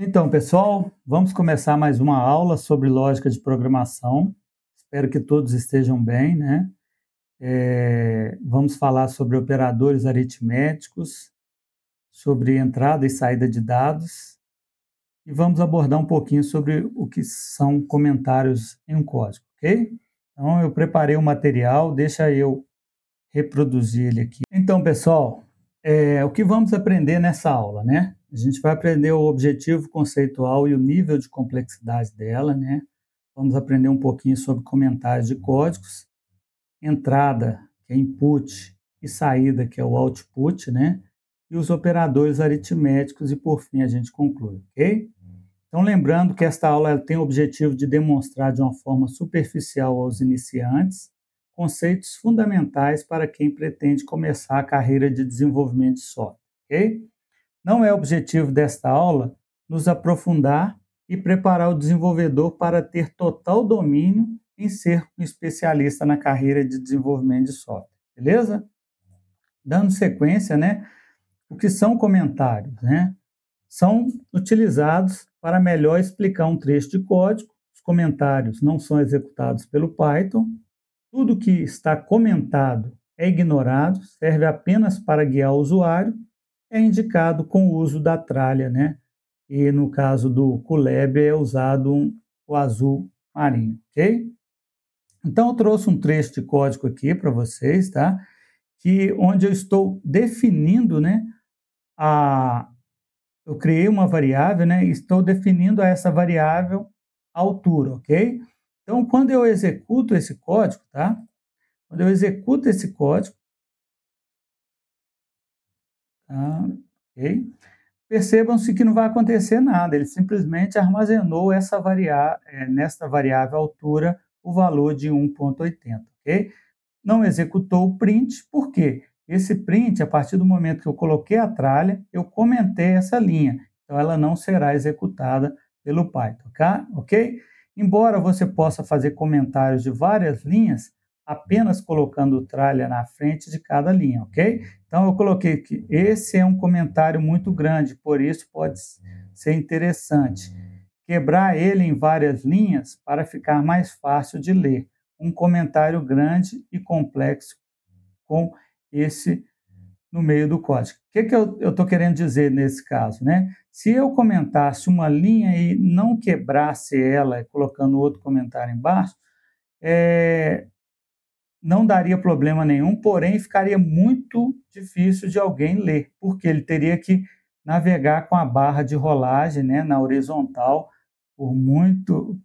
Então, pessoal, vamos começar mais uma aula sobre lógica de programação. Espero que todos estejam bem, né? Vamos falar sobre operadores aritméticos, sobre entrada e saída de dados, e vamos abordar um pouquinho sobre o que são comentários em um código, ok? Então, eu preparei o material, deixa eu reproduzir ele aqui. Então, pessoal, o que vamos aprender nessa aula, né? A gente vai aprender o objetivo conceitual e o nível de complexidade dela, né? Vamos aprender um pouquinho sobre comentários de códigos, entrada, que é input, e saída, que é o output, né? E os operadores aritméticos, e por fim a gente conclui, ok? Então, lembrando que esta aula tem o objetivo de demonstrar de uma forma superficial aos iniciantes conceitos fundamentais para quem pretende começar a carreira de desenvolvimento de software, ok? Não é objetivo desta aula nos aprofundar e preparar o desenvolvedor para ter total domínio em ser um especialista na carreira de desenvolvimento de software, beleza? Dando sequência, né? O que são comentários, né? São utilizados para melhor explicar um trecho de código. Os comentários não são executados pelo Python. Tudo que está comentado é ignorado, serve apenas para guiar o usuário, é indicado com o uso da tralha, né? E no caso do Colab é usado o azul marinho, ok? Então eu trouxe um trecho de código aqui para vocês, tá? Onde eu estou definindo, né? Eu criei uma variável, né? E estou definindo a essa variável a altura, ok? Então quando eu executo esse código, tá? Quando eu executo esse código, tá? Ok? Percebam-se que não vai acontecer nada, ele simplesmente armazenou nesta variável altura o valor de 1,80, ok? Não executou o print, por quê? Esse print, a partir do momento que eu coloquei a tralha, eu comentei essa linha, então ela não será executada pelo Python, ok? Embora você possa fazer comentários de várias linhas, apenas colocando tralha na frente de cada linha, ok? Então, eu coloquei que esse é um comentário muito grande, por isso pode ser interessante quebrar ele em várias linhas para ficar mais fácil de ler. Um comentário grande e complexo com esse no meio do código. O que eu estou querendo dizer nesse caso, né? Se eu comentasse uma linha e não quebrasse ela, colocando outro comentário embaixo, não daria problema nenhum, porém ficaria muito difícil de alguém ler, porque ele teria que navegar com a barra de rolagem, né, na horizontal, por muito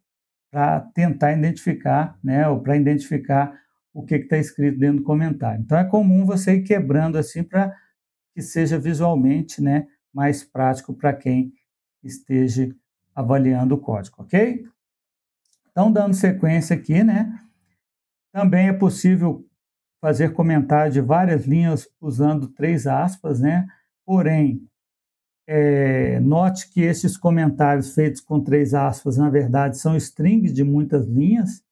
para tentar identificar, né, ou para identificar o que está escrito dentro do comentário. Então é comum você ir quebrando assim para que seja visualmente, né, mais prático para quem esteja avaliando o código, ok? Então, dando sequência aqui, né, também é possível fazer comentário de várias linhas usando 3 aspas, né? Porém, note que esses comentários feitos com 3 aspas, na verdade, são strings de muitas linhas,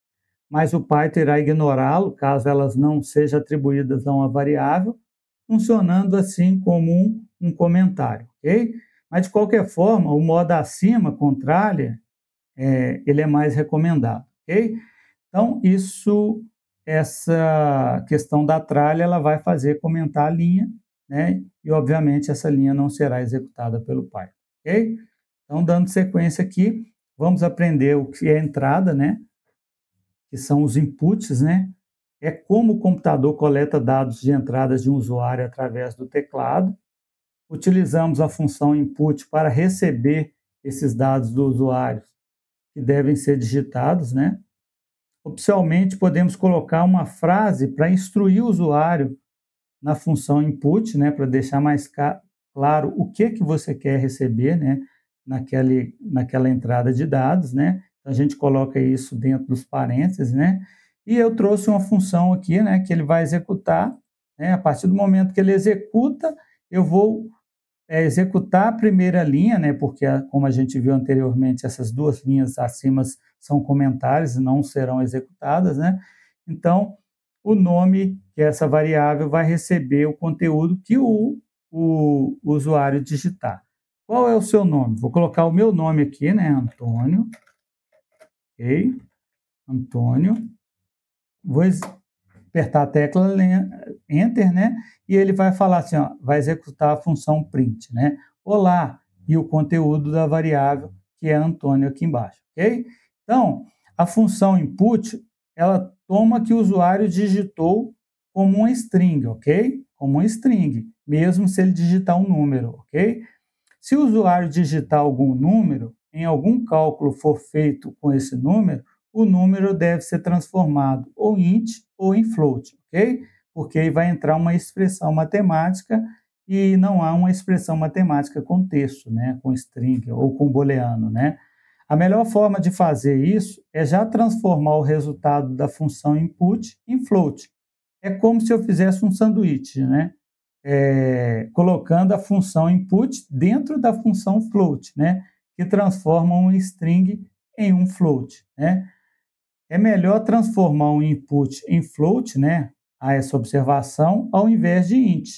mas o Python irá ignorá-lo caso elas não sejam atribuídas a uma variável, funcionando assim como um comentário, ok? Mas, de qualquer forma, o modo acima, com tralha, ele é mais recomendado, ok? Então, essa questão da tralha, ela vai fazer comentar a linha, né? E, obviamente, essa linha não será executada pelo Python, ok? Então, dando sequência aqui, vamos aprender o que é entrada, né? Que são os inputs, né? É como o computador coleta dados de entradas de um usuário através do teclado. Utilizamos a função input para receber esses dados do usuário que devem ser digitados, né? Opcionalmente, podemos colocar uma frase para instruir o usuário na função input, né, para deixar mais claro o que você quer receber, né, naquela entrada de dados, né? A gente coloca isso dentro dos parênteses, né? E eu trouxe uma função aqui, né, que ele vai executar, né? A partir do momento que ele executa, eu vou executar a primeira linha, né, porque, como a gente viu anteriormente, essas 2 linhas acima são comentários e não serão executadas, né? Então, o nome, que é essa variável, vai receber o conteúdo que o usuário digitar. Qual é o seu nome? Vou colocar o meu nome aqui, né? Antônio. Ok? Antônio. Vou apertar a tecla Enter, né? E ele vai falar assim, ó, vai executar a função print, né? Olá, e o conteúdo da variável, que é Antônio aqui embaixo, ok? Então, a função input, ela toma que o usuário digitou como uma string, ok? Como uma string, mesmo se ele digitar um número, ok? Se o usuário digitar algum número, em algum cálculo for feito com esse número, o número deve ser transformado ou em int ou em float, ok? Porque aí vai entrar uma expressão matemática e não há uma expressão matemática com texto, né? Com string ou com booleano, né? A melhor forma de fazer isso é já transformar o resultado da função input em float. É como se eu fizesse um sanduíche, né? Colocando a função input dentro da função float, né? Que transforma um string em um float, né? É melhor transformar um input em float, né? A essa observação, ao invés de int,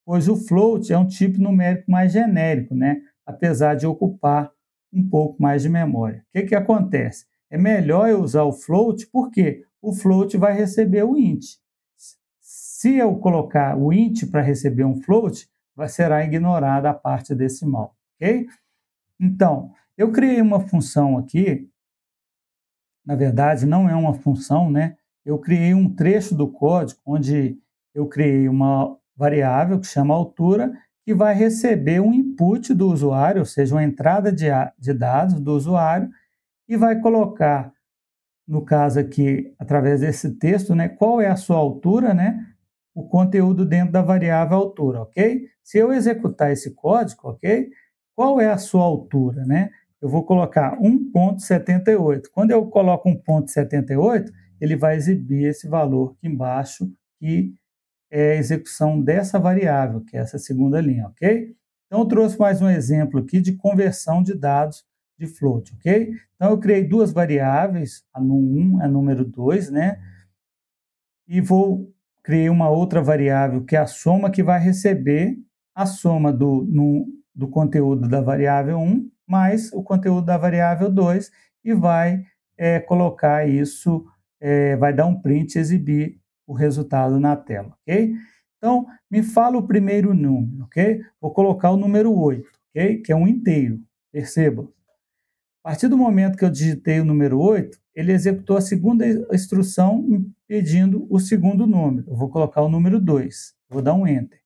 pois o float é um tipo numérico mais genérico, né? Apesar de ocupar um pouco mais de memória. O que acontece? É melhor eu usar o float, porque o float vai receber o int. Se eu colocar o int para receber um float, será ignorada a parte decimal, ok? Então, eu criei uma função aqui, na verdade não é uma função, né? Eu criei um trecho do código onde eu criei uma variável que chama altura, que vai receber um input do usuário, ou seja, uma entrada de dados do usuário, e vai colocar, no caso aqui, através desse texto, né, qual é a sua altura, né? O conteúdo dentro da variável altura, ok? Se eu executar esse código, ok? Qual é a sua altura, né? Eu vou colocar 1,78. Quando eu coloco 1,78, ele vai exibir esse valor aqui embaixo, que é a execução dessa variável, que é essa segunda linha, ok? Então, eu trouxe mais um exemplo aqui de conversão de dados de float, ok? Então, eu criei duas variáveis, a num1 e a número 2, né? E criei uma outra variável, que é a soma, que vai receber a soma do conteúdo da variável 1 mais o conteúdo da variável 2 e vai colocar isso, vai dar um print e exibir o resultado na tela, ok? Então, me fala o primeiro número, ok? Vou colocar o número 8, ok? Que é um inteiro, perceba. A partir do momento que eu digitei o número 8, ele executou a segunda instrução pedindo o segundo número. Eu vou colocar o número 2, vou dar um Enter.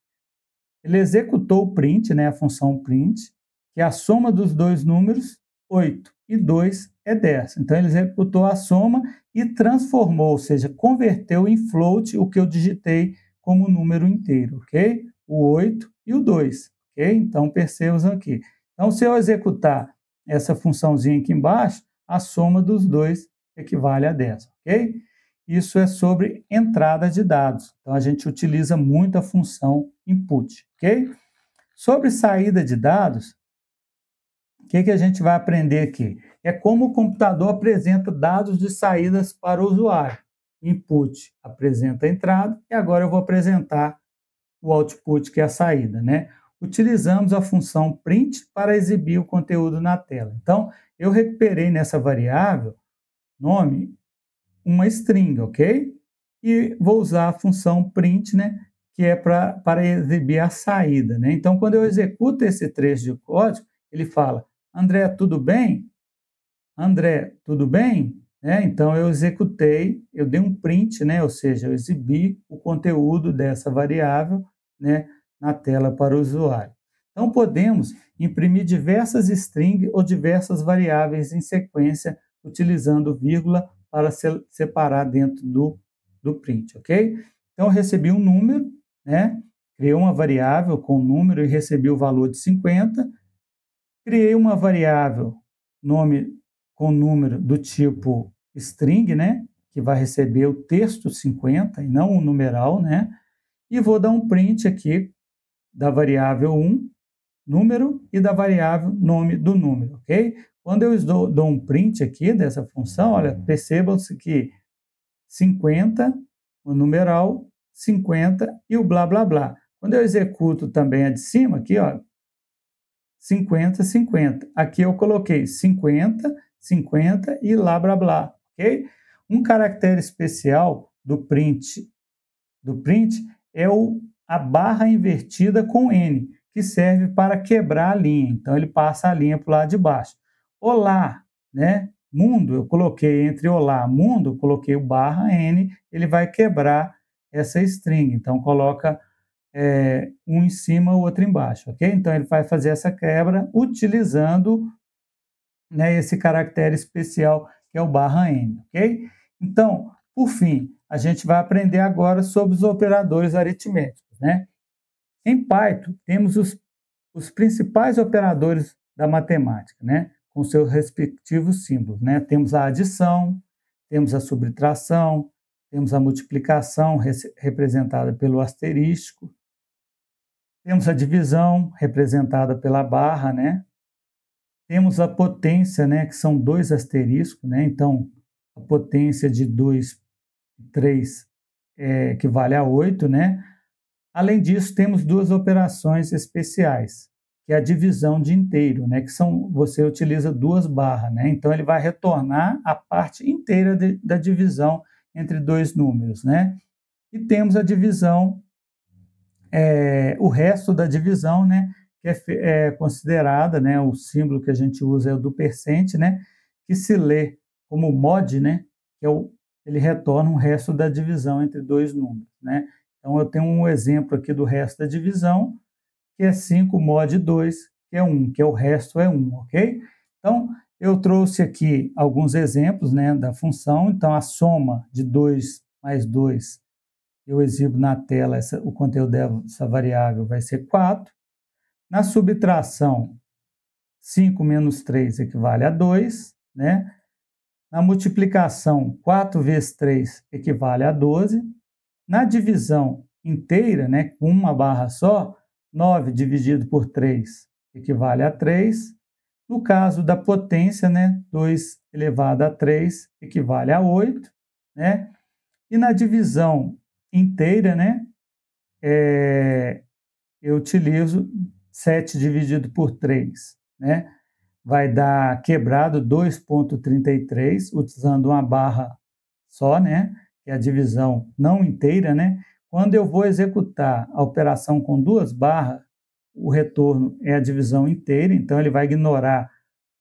Ele executou o print, né, a função print, que é a soma dos dois números, 8, e 2 é 10. Então, ele executou a soma e transformou, ou seja, converteu em float o que eu digitei como número inteiro, ok? O 8 e o 2, ok? Então, percebam aqui. Então, se eu executar essa funçãozinha aqui embaixo, a soma dos dois equivale a 10, ok? Isso é sobre entrada de dados. Então, a gente utiliza muito a função input, ok? Sobre saída de dados, o que a gente vai aprender aqui? É como o computador apresenta dados de saídas para o usuário. Input apresenta a entrada e agora eu vou apresentar o output, que é a saída, né? Utilizamos a função print para exibir o conteúdo na tela. Então, eu recuperei nessa variável nome uma string, ok? E vou usar a função print, né? Que é para exibir a saída, né? Então, quando eu executo esse trecho de código, ele fala: André, tudo bem? André, tudo bem? Então, eu executei, eu dei um print, né? Ou seja, eu exibi o conteúdo dessa variável, né? Na tela para o usuário. Então, podemos imprimir diversas strings ou diversas variáveis em sequência, utilizando vírgula para separar dentro do print, ok? Então, eu recebi um número, né? Criei uma variável com número e recebi o valor de 50. Criei uma variável, nome com número do tipo string, né? Que vai receber o texto 50 e não o numeral, né? E vou dar um print aqui da variável 1, número, e da variável nome do número, ok? Quando eu dou um print aqui dessa função, olha, percebam-se que 50, o numeral, 50 e o blá, blá, blá. Quando eu executo também a de cima aqui, ó, 50, 50. Aqui eu coloquei 50, 50 e lá, blá, blá, ok? Um caractere especial do print é a barra invertida com N, que serve para quebrar a linha. Então, ele passa a linha para o lado de baixo. Olá, né? Mundo, eu coloquei entre olá, mundo, eu coloquei o barra N, ele vai quebrar essa string. Então, coloca um em cima, o outro embaixo, ok? Então, ele vai fazer essa quebra utilizando, né, esse caractere especial que é o barra N, ok? Então, por fim, a gente vai aprender agora sobre os operadores aritméticos, né? Em Python, temos os principais operadores da matemática, né? Com seus respectivos símbolos, né? Temos a adição, temos a subtração, temos a multiplicação, representada pelo asterístico, temos a divisão, representada pela barra, né? Temos a potência, né? Que são 2 asteriscos, né? Então, a potência de 2, 3 equivale a 8, né? Além disso, temos 2 operações especiais, que é a divisão de inteiro, né? Que você utiliza 2 barras, né? Então, ele vai retornar a parte inteira da divisão entre 2 números, né? E temos a divisão, o resto da divisão, né? Que é considerada, né? O símbolo que a gente usa é o do percent, né? Que se lê como mod, né? Que ele retorna o resto da divisão entre 2 números, né? Então, eu tenho um exemplo aqui do resto da divisão, que é 5 mod 2, que é 1, que o resto é 1, ok? Então, eu trouxe aqui alguns exemplos, né, da função. Então, a soma de 2 mais 2, eu exibo na tela, o conteúdo dessa variável vai ser 4. Na subtração, 5 menos 3 equivale a 2, né? Na multiplicação, 4 vezes 3 equivale a 12. Na divisão inteira, né, com uma barra só, 9 dividido por 3 equivale a 3. No caso da potência, né, 2 elevado a 3 equivale a 8. Né? E na divisão inteira, né, eu utilizo 7 dividido por 3. Né? Vai dar quebrado 2,33, utilizando uma barra só, né? Que é a divisão não inteira, né? Quando eu vou executar a operação com 2 barras, o retorno é a divisão inteira, então ele vai ignorar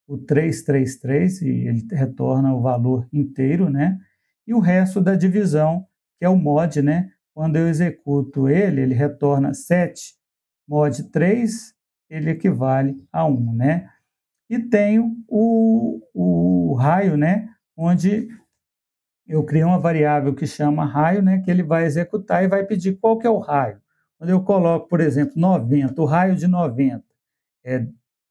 o 333 e ele retorna o valor inteiro, né? E o resto da divisão, que é o mod, né? Quando eu executo ele retorna 7 mod 3, ele equivale a 1, né? E tenho o raio, né? Onde eu criei uma variável que chama raio, né, que ele vai executar e vai pedir qual que é o raio. Quando eu coloco, por exemplo, 90, o raio de 90 é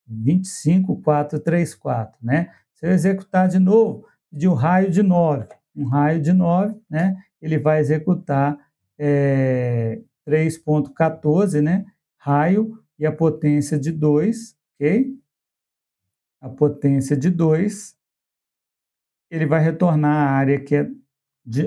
25,434, né? Se eu executar de novo, pedir o raio de 9, um raio de 9, né, ele vai executar 3,14, né, raio e a potência de 2, ok? A potência de 2, ele vai retornar a área que é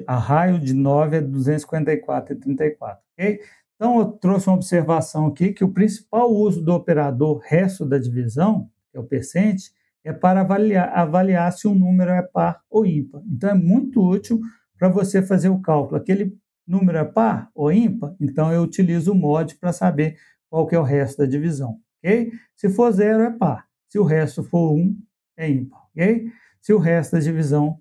a raio de 9 é 254,34, ok? Então, eu trouxe uma observação aqui que o principal uso do operador resto da divisão, que é o percent, é para avaliar se um número é par ou ímpar. Então, é muito útil para você fazer o cálculo. Aquele número é par ou ímpar? Então, eu utilizo o mod para saber qual que é o resto da divisão, ok? Se for 0, é par. Se o resto for 1, é ímpar, ok? Se o resto da divisão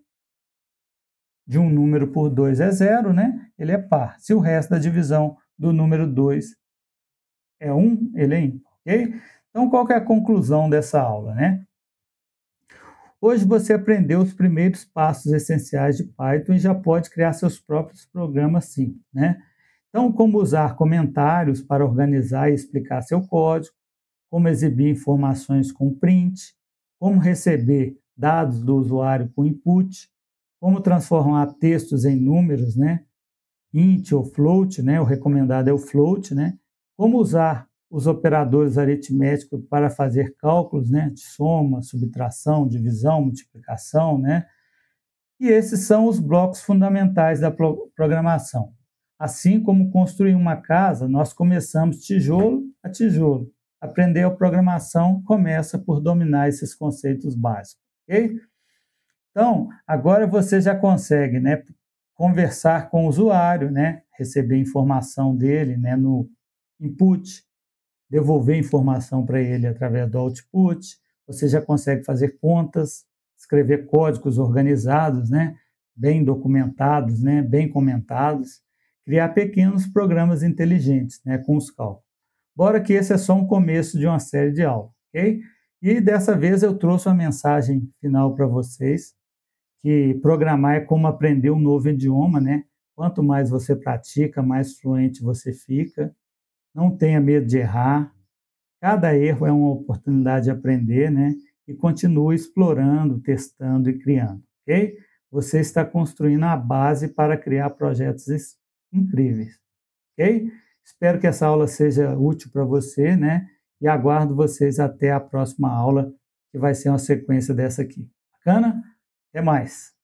de um número por 2 é 0, né? Ele é par. Se o resto da divisão do número 2 é 1, ele é ímpar, ok? Então, qual que é a conclusão dessa aula, né? Hoje você aprendeu os primeiros passos essenciais de Python e já pode criar seus próprios programas simples, né? Então, como usar comentários para organizar e explicar seu código, como exibir informações com print, como receber dados do usuário com input, como transformar textos em números, né? Int ou float, né? O recomendado é o float, né? Como usar os operadores aritméticos para fazer cálculos, né? De soma, subtração, divisão, multiplicação, né? E esses são os blocos fundamentais da programação. Assim como construir uma casa, nós começamos tijolo a tijolo. Aprender a programação começa por dominar esses conceitos básicos, ok? Então, agora você já consegue, né, conversar com o usuário, né, receber informação dele, né, no input, devolver informação para ele através do output. Você já consegue fazer contas, escrever códigos organizados, né, bem documentados, né, bem comentados, criar pequenos programas inteligentes, né, com os cálculos. Bora que esse é só um começo de uma série de aulas, ok? E dessa vez eu trouxe uma mensagem final para vocês, que programar é como aprender um novo idioma, né? Quanto mais você pratica, mais fluente você fica. Não tenha medo de errar. Cada erro é uma oportunidade de aprender, né? E continue explorando, testando e criando, ok? Você está construindo a base para criar projetos incríveis, ok? Espero que essa aula seja útil para você, né? E aguardo vocês até a próxima aula, que vai ser uma sequência dessa aqui. Bacana? Até mais!